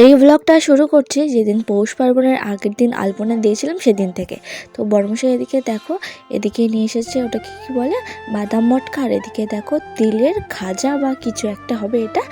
এই ব্লগটা শুরু করছি যেদিন পৌষ পার্বণের আগের দিন আলপনা দিয়েছিলাম সেদিন থেকে। তো বড়মশাই এদিকে দেখো, এদিকে নিয়ে এসেছে ওটাকে কী বলে, বাদাম মটকা, আর এদিকে দেখো তিলের খাজা বা কিছু একটা হবে এটা।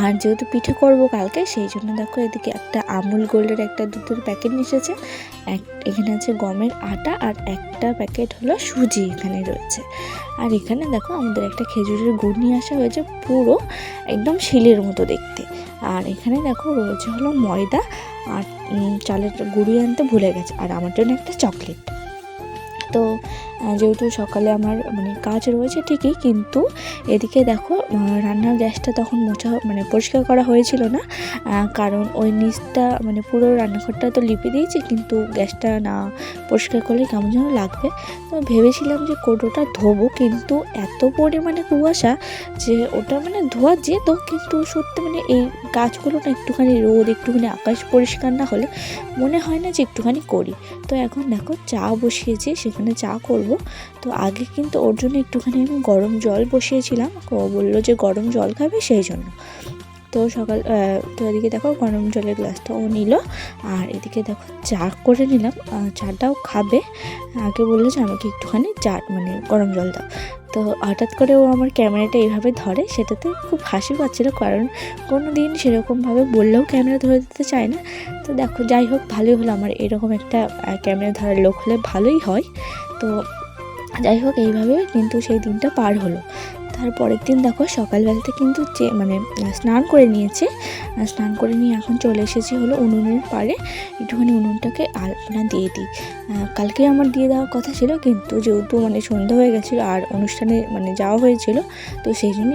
আর যেহেতু পিঠে করবো কালকে, সেই জন্য দেখো এদিকে একটা আমুল গোল্ডের একটা দুধের প্যাকেট নিয়ে এসেছে, এখানে আছে গমের আটা, আর একটা প্যাকেট হলো সুজি এখানে রয়েছে। আর এখানে দেখো আমাদের একটা খেজুরের গুড় নিয়ে আসা হয়েছে, পুরো একদম শিলের মতো দেখতে। আর এখানে দেখো রয়েছে হলো ময়দা, আর চালের গুঁড়ি আনতে ভুলে গেছে, আর আমার জন্য একটা চকলেট। তো যেহেতু সকালে আমার কাজ রয়েছে ঠিকই, কিন্তু এদিকে দেখো রান্নার গ্যাসটা তখন পরিষ্কার করা হয়েছিল না, কারণ ওই নিচটা পুরো রান্নাঘরটা তো লিপে দিয়েছি, কিন্তু গ্যাসটা না পরিষ্কার করলে কেমন যেন লাগবে। তো ভেবেছিলাম যে কৌটোটা ধোবো, কিন্তু এত পরিমাণে কুয়াশা যে ওটা ধোয়া যেত, কিন্তু সত্যি এই গাছগুলো না একটুখানি রোদ, একটুখানি আকাশ পরিষ্কার না হলে মনে হয় না যে একটুখানি করি। তো এখন দেখো চা বসিয়েছি, সেখানে চা করব। তো আগে কিন্তু ওর জন্য একটুখানি আমি গরম জল বসিয়েছিলাম, ও বললো যে গরম জল খাবে, সেই জন্য। তো তো এদিকে দেখো গরম জলের গ্লাসটা ও নিল, আর এদিকে দেখো চা করে নিলাম। চাটাও খাবে, আগে বললো যে আমাকে একটুখানি চা গরম জল দাও। তো হঠাৎ করে ও আমার ক্যামেরাটা এইভাবে ধরে, সেটাতে খুব হাসি পাচ্ছিল, কারণ কোনো দিন সেরকমভাবে বললেও ক্যামেরা ধরে দিতে চায় না। তো দেখো যাই হোক, ভালোই হলো, আমার এরকম একটা ক্যামেরা ধরার লোক হলে ভালোই হয়। তো যাই হোক, এইভাবে কিন্তু সেই দিনটা পার হলো। তারপরের দিন দেখো সকালবেলাতে কিন্তু স্নান করে নিয়েছে, স্নান করে নিয়ে এখন চলে এসেছি হলো উনুনের পাড়ে, একটুখানি উনুনটাকে আলপনা দিয়ে দিই। কালকে আমার দিয়ে দেওয়ার কথা ছিল, কিন্তু যেহেতু সন্ধ্যা হয়ে গেছিলো আর অনুষ্ঠানে যাওয়া হয়েছিল, তো সেই জন্য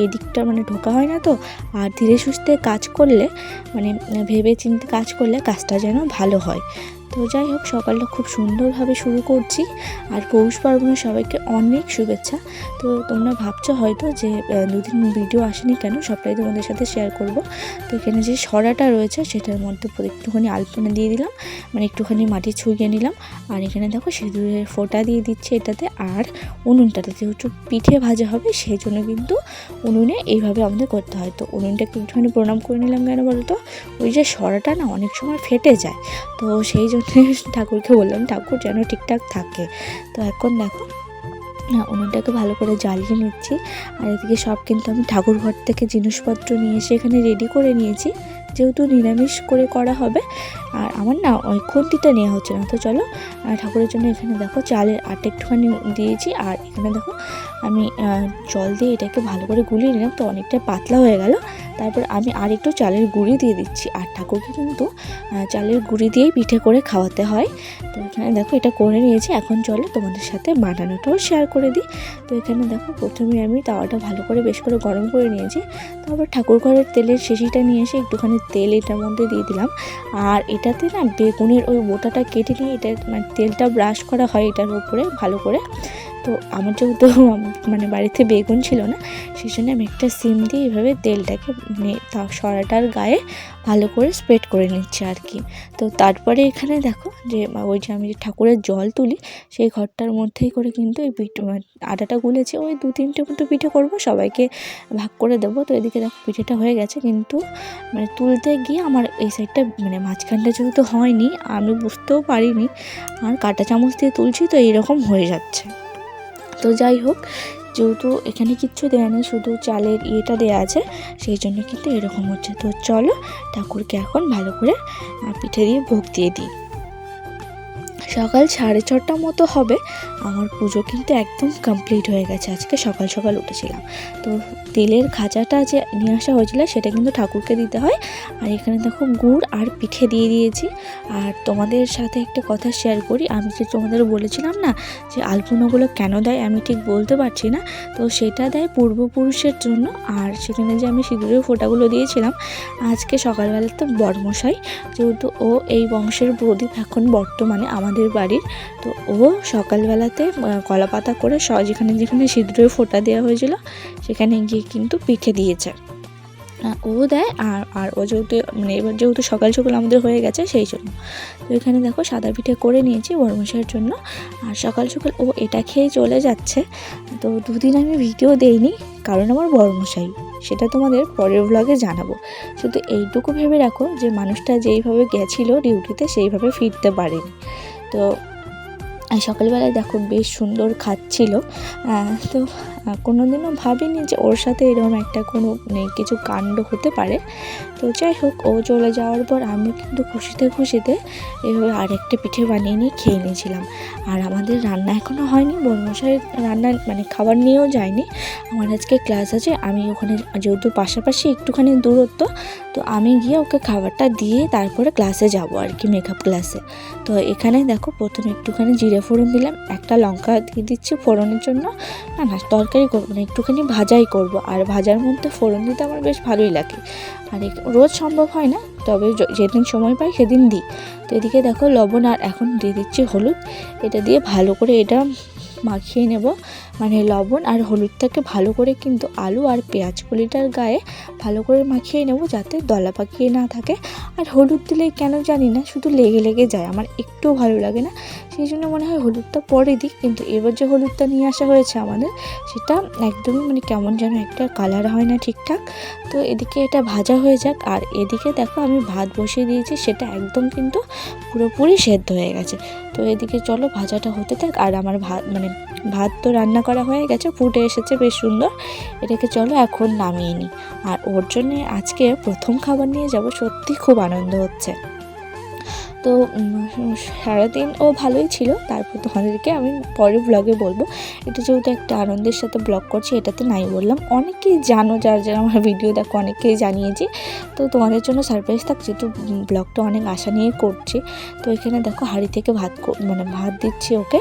এই দিকটা ঢোকা হয় না। তো আর ধীরে সুস্থে কাজ করলে ভেবে চিন্তে কাজ করলে কাজটা যেন ভালো হয়। তো যাই হোক, সকালটা খুব সুন্দরভাবে শুরু করছি। আর পৌষ পার্বণে সবাইকে অনেক শুভেচ্ছা। তো তোমরা ভাবছো হয়তো যে দুদিন ভিডিও আসেনি কেন, সবটাই তোমাদের সাথে শেয়ার করব। তো এখানে যে সরাটা রয়েছে সেটার মধ্যে একটুখানি আলপনা দিয়ে দিলাম, একটুখানি মাটি ছুঁয়ে নিলাম। আর এখানে দেখো সিঁদুরের ফোঁটা দিয়ে দিচ্ছে এটাতে। আর উনুনটাতে যেহেতু পিঠে ভাজা হবে, সেই জন্য কিন্তু উনুনে এইভাবে আমাদের করতে হয়। তো উনুনটাকে একটুখানি প্রণাম করে নিলাম, কেন বলো তো, ওই যে সরাটা না অনেক সময় ফেটে যায়, তো সেই জন্য ঠাকুরকে বললাম ঠাকুর যেন ঠিকঠাক থাকে। তো এখন দেখো উনুনটাকে ভালো করে জ্বালিয়ে নিচ্ছি। আর এদিকে সব কিন্তু আমি ঠাকুর ঘর থেকে জিনিসপত্র নিয়ে এসে এখানে রেডি করে নিয়েছি, যেহেতু নিরামিষ করে করা হবে। আর আমার না ওই খুন্তিটা নেওয়া হচ্ছে না। তো চলো, ঠাকুরের জন্য এখানে দেখো চালের আটা একটুখানি দিয়েছি, আর এখানে দেখো আমি জল দিয়ে এটাকে ভালো করে গুলিয়ে নিলাম, তো অনেকটা পাতলা হয়ে গেল। তারপর আমি আর একটু চালের গুঁড়ি দিয়ে দিচ্ছি, আর ঠাকুরকে কিন্তু চালের গুঁড়ি দিয়েই পিঠে করে খাওয়াতে হয়। তো এখানে দেখো এটা করে নিয়েছি, এখন চলো তোমাদের সাথে বানানোটাও শেয়ার করে দিই। তো এখানে দেখো প্রথমে আমি তাওয়াটা ভালো করে বেশ করে গরম করে নিয়েছি, তারপর ঠাকুর ঘরের তেলের শিশিটা নিয়ে এসে একটুখানি তেল এটার মধ্যে দিয়ে দিলাম। আর এটাতে না বেগুনের ওই বোটাটা কেটে নিয়ে এটা তেলটা ব্রাশ করা হয় এটার উপরে ভালো করে। তো আমার যেহেতু বাড়িতে বেগুন ছিল না, সেই জন্য আমি একটা সিম দিয়ে এইভাবে তেলটাকে সরাটার গায়ে ভালো করে স্প্রেড করে নিচ্ছি আর কি। তো তারপরে এখানে দেখো যে ওই যে আমি যে ঠাকুরের জল তুলি, সেই ঘরটার মধ্যেই করে কিন্তু এই আটাটা গুলেছি, ওই 2-3টে মতো পিঠে করবো, সবাইকে ভাগ করে দেবো। তো এদিকে দেখো পিঠেটা হয়ে গেছে, কিন্তু তুলতে গিয়ে আমার এই সাইডটা মাঝখানটা যেহেতু হয়নি, আমি বুঝতেও পারিনি, আর কাঁটা চামচ দিয়ে তুলছি, তো এইরকম হয়ে যাচ্ছে। তো যাই হোক, যেহেতু এখানে কিচ্ছু দেওয়া নেই, শুধু চালের ইয়েটা দেওয়া আছে, সেই জন্য কিন্তু এরকম হচ্ছে। তো চলো ঠাকুরকে এখন ভালো করে পিঠে দিয়ে ভোগ দিয়ে দিই। সকাল 6:30 মতো হবে, আমার পুজো কিন্তু একদম কমপ্লিট হয়ে গেছে। আজকে সকাল সকাল উঠেছিলাম। তো তেলের খাজাটা যে নিয়ে আসা হয়েছিল সেটা কিন্তু ঠাকুরকে দিতে হয়। আর এখানে দেখো গুড় আর পিঠে দিয়ে দিয়েছি। আর তোমাদের সাথে একটা কথা শেয়ার করি, আমি যে তোমাদের বলেছিলাম না যে আলপনাগুলো কেন দেয় আমি ঠিক বলতে পারছি না, তো সেটা দেয় পূর্বপুরুষের জন্য। আর সেখানে যে আমি সিঁদুরের ফোঁটাগুলো দিয়েছিলাম, আজকে সকালবেলা তো বড়মশাই, যেহেতু ও এই বংশের প্রদীপ এখন বর্তমানে আমাদের বাড়ির, তো ও সকালবেলাতে কলা পাতা করে যেখানে যেখানে সিঁদুরের ফোঁটা দেওয়া হয়েছিল সেখানে গিয়ে কিন্তু পিঠে দিয়েছে, ও দেয়। আর ও যেহেতু এবার যেহেতু সকাল সকাল আমাদের হয়ে গেছে, সেই জন্য। তো এখানে দেখো সাদা পিঠে করে নিয়েছি বড়মশাইয়ের জন্য, আর সকাল সকাল ও এটা খেয়ে চলে যাচ্ছে। তো 2 দিন আমি ভিডিও দেইনি, কারণ আমার বড়মশাই। সেটা তোমাদের পরের ব্লগে জানাবো। শুধু এইটুকু ভেবে রাখো যে মানুষটা যেইভাবে গেছিলো ডিউটিতে সেইভাবে ফিরতে পারেনি। তো সকালবেলায় দেখো বেশ সুন্দর খাচ্ছিল। তো কোনোদিনও ভাবিনি যে ওর সাথে এরকম একটা কোনো কিছু কাণ্ড হতে পারে। তো যাই হোক, ও চলে যাওয়ার পর আমি কিন্তু খুশিতে খুশিতে এভাবে আরেকটা পিঠে বানিয়ে নিয়ে খেয়ে নিয়েছিলাম। আর আমাদের রান্না এখনও হয়নি, বর্মশাইয়ের রান্না মানে খাবার নিয়েও যায়নি। আমার আজকে ক্লাস আছে, আমি ওখানে যেহেতু পাশাপাশি একটুখানি দূরত্ব, তো আমি গিয়ে ওকে খাবারটা দিয়ে তারপরে ক্লাসে যাব আর কি, মেকআপ ক্লাসে। তো এখানে দেখো প্রথমে একটুখানি জিরে ফোড়ন দিলাম, একটা লঙ্কা দিয়ে দিচ্ছি ফোড়নের জন্য। না তরকারি করবো না, একটুখানি ভাজাই করব। আর ভাজার মধ্যে ফোড়ন দিতে আমার বেশ ভালোই লাগে, আর রোজ সম্ভব হয় না, তবে যেদিন সময় পাই সেদিন দিই। তো এদিকে দেখো লবণ আর এখন দিয়ে দিচ্ছি হলুদ, এটা দিয়ে ভালো করে এটা মাখিয়ে নেব। মানে লবণ আর হলুদটাকে ভালো করে কিন্তু আলু আর পেঁয়াজকলিটার গায়ে ভালো করে মাখিয়ে নেব, যাতে দলা পাকিয়ে না থাকে। আর হলুদ দিলে কেন জানি না শুধু লেগে লেগে যায়, আমার একটুও ভালো লাগে না, সেই জন্য মনে হয় হলুদটা পরে দিই। কিন্তু এবার যে হলুদটা নিয়ে আসা হয়েছে আমাদের, সেটা একদমই মানে কেমন যেন একটা কালার হয় না ঠিকঠাক। তো এদিকে এটা ভাজা হয়ে যাক, আর এদিকে দেখো আমি ভাত বসিয়ে দিয়েছি, সেটা একদম কিন্তু পুরোপুরি সেদ্ধ হয়ে গেছে। তো এদিকে চলো ভাজাটা হতে থাক, আর আমার ভাত তো রান্না করা হয়ে গেছে, ফুটে এসেছে বেশ সুন্দর। এটাকে চলো এখন নামিয়ে নিই। আর ওর জন্যে আজকে প্রথম খাবার নিয়ে যাব, সত্যি খুব আনন্দ হচ্ছে। তো সারাদিন ও ভালোই ছিল, তারপর তোমাদেরকে আমি পরের ব্লগে বলবো। এটা যেহেতু একটা আনন্দের সাথে ব্লগ করছি, এটাতে নাই বললাম। অনেকেই জানো, যার যারা আমার ভিডিও দেখো অনেকেই জানিয়েছি, তো তোমাদের জন্য সারপ্রাইজ থাক, যেহেতু ব্লগটা অনেক আশা নিয়ে করছি। তো এখানে দেখো হাঁড়ি থেকে ভাত দিচ্ছি ওকে।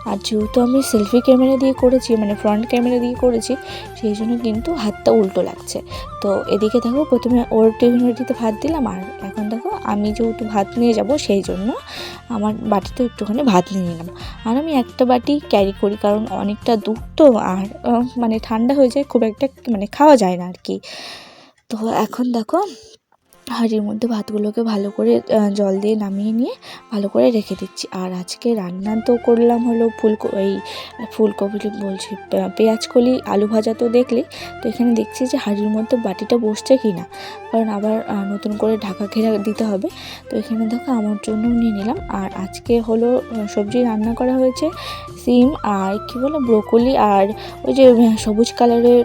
আর যেহেতু আমি সেলফি ক্যামেরা দিয়ে করেছি, মানে ফ্রন্ট ক্যামেরা দিয়ে করেছি, সেই জন্য কিন্তু হাতটা উল্টো লাগছে। তো এদিকে দেখো প্রথমে ওর টিফিন বাটিতে ভাত দিলাম, আর এখন দেখো আমি যেহেতু ভাত নিয়ে যাব সেই জন্য আমার বাটিতে একটুখানি ভাত নিয়ে নিলাম। আর আমি একটা বাটি ক্যারি করি, কারণ অনেকটা দূর তো, আর মানে ঠান্ডা হয়ে যায়, খুব একটা মানে খাওয়া যায় না আর কি। তো এখন দেখো হাঁড়ির মধ্যে ভাতগুলোকে ভালো করে জল দিয়ে নামিয়ে নিয়ে ভালো করে রেখে দিচ্ছি। আর আজকে রান্না তো করলাম হলো ফুলকপি বলছি, পেঁয়াজকলি আলু ভাজা তো দেখলি। তো এখানে দেখছি যে হাঁড়ির মধ্যে বাটিটা বসছে কি না, কারণ আবার নতুন করে ঢাকা ঘেরা দিতে হবে। তো এখানে দেখো আমার জন্য নিয়ে নিলাম। আর আজকে হলো সবজি রান্না করা হয়েছে, সিম আর কি বলে ব্রোকলি, আর ওই যে সবুজ কালারের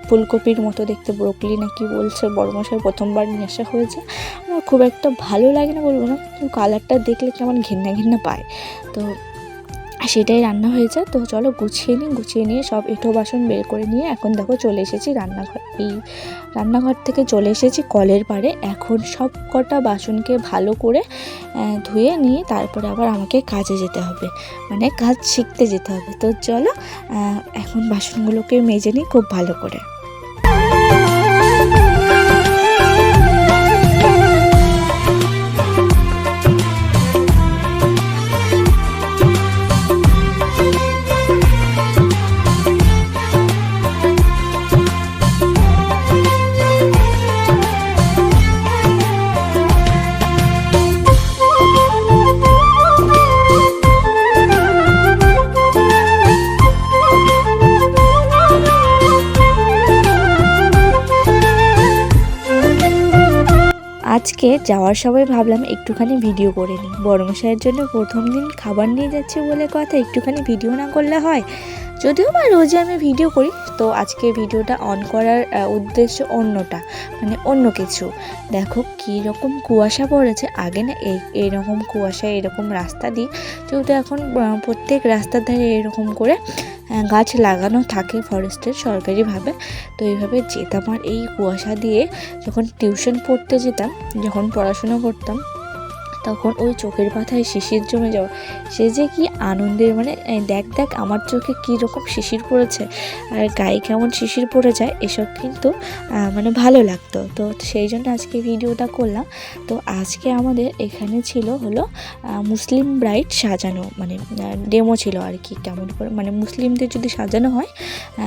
ফুলকপির মতো দেখতে ব্রোকলি না কি বলছে, বড়মশাই প্রথমবার নিয়ে আসা হয়েছে। আমার খুব একটা ভালো লাগে না বলবো না, কিন্তু কালারটা দেখলে কেমন ঘেন্না ঘেন্না পায়। তো সেটাই রান্না হয়েছে। তো চলো গুছিয়ে নিয়ে সব এঁটো বাসন বের করে নিয়ে এখন দেখো চলে এসেছি রান্নাঘর। এই রান্নাঘর থেকে চলে এসেছি কলের পাড়ে। এখন সব কটা বাসনকে ভালো করে ধুয়ে নিয়ে তারপরে আবার আমাকে কাজে যেতে হবে, মানে কাজ শিখতে যেতে হবে। তো চলো এখন বাসনগুলোকে মেজে নিই খুব ভালো করে। আজকে যাওয়ার সময় ভাবলাম একটুখানি ভিডিও করে নিই। বড়মশাইয়ের জন্য প্রথম দিন খাবার নিয়ে যাচ্ছি বলে কথা, একটুখানি ভিডিও না করলে হয়? যদিও বা রোজই আমি ভিডিও করি, তো আজকে ভিডিওটা অন করার উদ্দেশ্য অন্যটা, মানে অন্য কিছু। দেখো কীরকম কুয়াশা পড়েছে। আগে না এইরকম কুয়াশা এরকম রাস্তা দিয়ে, যেহেতু এখন প্রত্যেক রাস্তার ধারে এরকম করে গাছ লাগানো থাকে ফরেস্টের সরকারিভাবে, তো এইভাবে যেতাম। আর এই কুয়াশা দিয়ে যখন টিউশন পড়তে যেতাম, যখন পড়াশোনা করতাম, তখন ওই চোখের পাতায় শিশির জমে যাওয়া, সে যে কি আনন্দের, মানে দেখ আমার চোখে কীরকম শিশির পড়েছে আর গায়ে কেমন শিশির পড়ে যায়, এসব কিন্তু মানে ভালো লাগতো। তো সেই জন্য আজকে ভিডিওটা করলাম। তো আজকে আমাদের এখানে ছিল হলো মুসলিম ব্রাইড সাজানো, মানে ডেমো ছিল আর কি, কেমন করে মানে মুসলিমদের যদি সাজানো হয়,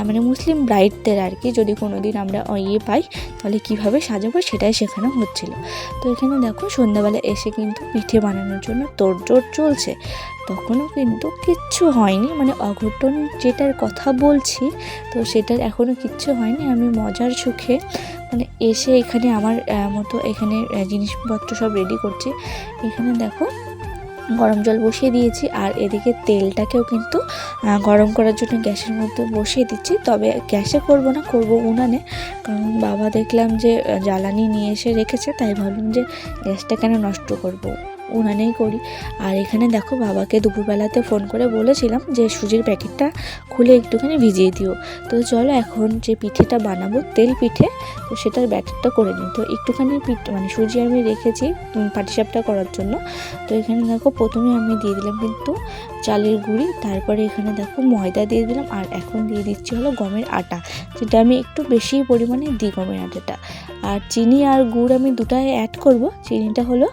মানে মুসলিম ব্রাইডদের আর কি, যদি কোনো দিন আমরা পাই তাহলে কীভাবে সাজাবো সেটাই শেখানো হচ্ছিল। তো এখানে দেখো সন্ধ্যাবেলা এসে কিন্তু পিঠে বানানোর জন্য তোড়জোড় চলছে, তখনও কিন্তু কিচ্ছু হয়নি। মানে অঘটন যেটার কথা বলছি, তো সেটার এখনও কিচ্ছু হয়নি। আমি মজার সুখে মানে এসে এখানে আমার মতো এখানে জিনিসপত্র সব রেডি করছি। এখানে দেখো গরম জল বসিয়ে দিয়েছি, আর এদিকে তেলটাকেও কিন্তু গরম করার জন্য গ্যাসের মধ্যে বসিয়ে দিচ্ছি। তবে গ্যাসে করব না, করব উনানে, কারণ বাবা দেখলাম যে জ্বালানি নিয়ে এসে রেখেছে, তাই ভাবলাম যে গ্যাসটা কেন নষ্ট করব, উনানেই করি। আর এখানে দেখো বাবাকে দুপুরবেলাতে ফোন করে বলেছিলাম যে সুজির প্যাকেটটা খুলে একটুখানি ভিজিয়ে দিও। তো চলো এখন যে পিঠেটা বানাবো তেল পিঠে, তো সেটার ব্যাটারটা করে নিই। তো একটুখানি মানে সুজি আমি রেখেছি পাটিসাপটা করার জন্য। তো এখানে দেখো প্রথমে আমি দিয়ে দিলাম কিন্তু চালের গুঁড়ি, তারপরে এখানে দেখো ময়দা দিয়ে দিলাম, আর এখন দিয়ে দিচ্ছি হলো গমের আটা, যেটা আমি একটু বেশি পরিমাণে দিই গমের আটাটা। আর চিনি আর গুড় আমি দুটাই অ্যাড করব। চিনিটা হলো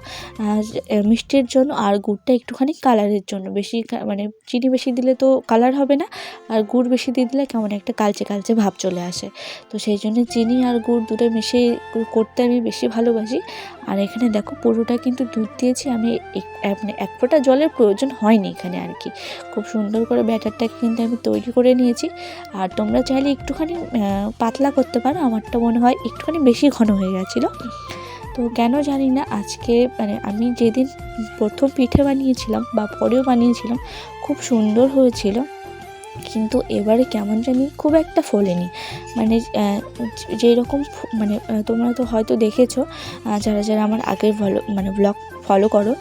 মিষ্টির জন্য, আর গুড়টা একটুখানি কালারের জন্য। বেশি মানে চিনি বেশি দিলে তো কালার হবে না, আর গুড় বেশি দিয়ে দিলে কেমন একটা কালচে কালচে ভাব চলে আসে। তো সেই জন্য চিনি আর গুড় দুটো মিশিয়ে করতে আমি বেশি ভালোবাসি। আর এখানে দেখো পুরোটা কিন্তু দুধ দিয়েছি আমি, মানে এক ফোঁটা জলের প্রয়োজন হয়নি এখানে আর কি। খুব সুন্দর করে ব্যাটারটাকে কিন্তু আমি তৈরি করে নিয়েছি। আর তোমরা চাইলে একটুখানি পাতলা করতে পারো, আমারটা মনে হয় একটুখানি বেশি ঘন হয়ে গেছিলো। তো কেন জানি না আজকে মানে আমি যেদিন প্রথম পিঠে বানিয়েছিলাম বা পরেও বানিয়েছিলাম খুব সুন্দর হয়েছিল, কিন্তু এবারে কেমন জানি খুব একটা ফোলেনি। মানে যেই রকম মানে তোমরা তো হয়তো দেখেছো যারা যারা আমার আগের ব্লগ ফলো করো,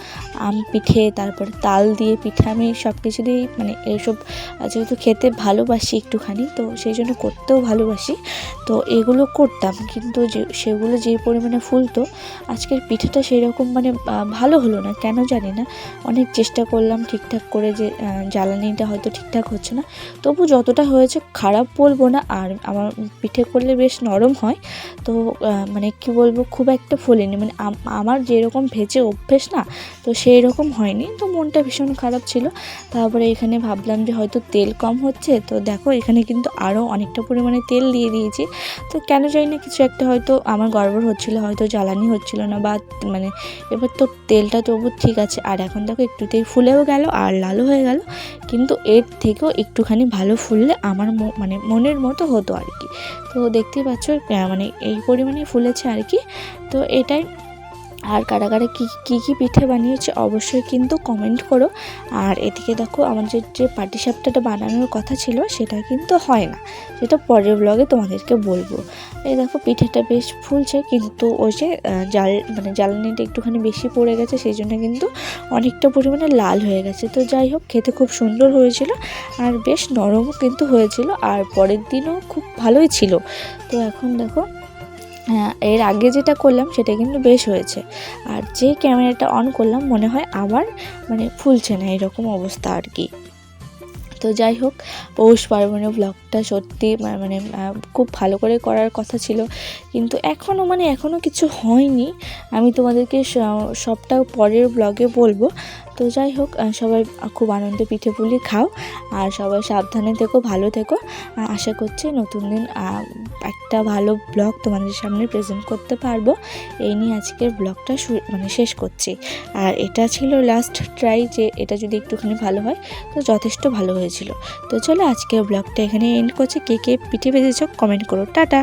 আম পিঠে, তারপরে তাল দিয়ে পিঠে, আমি সব কিছু দিয়েই মানে এইসব যেহেতু খেতে ভালোবাসি একটুখানি, তো সেই জন্য করতেও ভালোবাসি, তো এগুলো করতাম। কিন্তু সেগুলো যে পরিমাণে ফুলতো, আজকের পিঠেটা সেই রকম মানে ভালো হলো না, কেন জানি না। অনেক চেষ্টা করলাম ঠিকঠাক করে, যে জ্বালানিটা হয়তো ঠিকঠাক হচ্ছে না, তবু যতটা হয়েছে খারাপ বলবো না। আর আমার পিঠে করলে বেশ নরম হয়, তো মানে কি বলবো, খুব একটা ফোলেনি। মানে আমার যেরকম ভেজে অভ্যেস না, তো সেই রকম হয়নি, তো মনটা ভীষণ খারাপ ছিল। তারপরে এখানে ভাবলাম যে হয়তো তেল কম হচ্ছে, তো দেখো এখানে কিন্তু আরও অনেকটা পরিমাণে তেল দিয়ে দিয়েছি। তো কেন জানি না কিছু একটা হয়তো আমার গড়বড় হচ্ছিলো, হয়তো জ্বালানি হচ্ছিল না, বা মানে এবার তো তেলটা তবু ঠিক আছে। আর এখন দেখো একটুতেই ফুলেও গেল আর লালও হয়ে গেল, কিন্তু এর থেকেও একটুখানি ভালো ফুললে আমার মানে মনের মতো হতো আর কি। তো দেখতেই পাচ্ছ মানে এই পরিমাণে ফুলেছে আর কি। তো এটাই। আর কারা কারা কী পিঠে বানিয়েছে অবশ্যই কিন্তু কমেন্ট করো। আর এদিকে দেখো আমার যে পাটিসাপটাটা বানানোর কথা ছিল সেটা কিন্তু হয় না, সেটা পরের ব্লগে তোমাদেরকে বলবো। এই দেখো পিঠেটা বেশ ফুলছে, কিন্তু ওই যে জ্বালানিটা একটুখানি বেশি পড়ে গেছে, সেই জন্য কিন্তু অনেকটা পরিমাণে লাল হয়ে গেছে। তো যাই হোক, খেতে খুব সুন্দর হয়েছিল, আর বেশ নরমও কিন্তু হয়েছিল, আর পরের দিনও খুব ভালোই ছিল। তো এখন দেখো এর আগে যেটা করলাম সেটা কিন্তু বেশ হয়েছে, আর যে ক্যামেরাটা অন করলাম মনে হয় আবার মানে ফুলছে না, এরকম অবস্থা আর কি। তো যাই হোক, পৌষ পার্বণের ব্লগটা সত্যি মানে খুব ভালো করে করার কথা ছিল, কিন্তু এখনও কিছু হয়নি। আমি তোমাদেরকে সবটা পরের ব্লগে বলবো। তো যাই হোক, সবাই খুব আনন্দে পিঠে পুলি খাও, আর সবাই সাবধানে থেকো, ভালো থেকো। আশা করছি নতুন দিন একটা ভালো ব্লগ তোমাদের সামনে প্রেজেন্ট করতে পারবো। এই নিয়ে আজকের ব্লগটা মানে শেষ করছি। আর এটা ছিল লাস্ট ট্রাই, যে এটা যদি একটুখানি ভালো হয় তো যথেষ্ট ভালো হয়েছিল। তো চলো আজকের ব্লগটা এখানে এন্ড করছি। কে কে পিঠে ভেজেছো কমেন্ট করো। টাটা।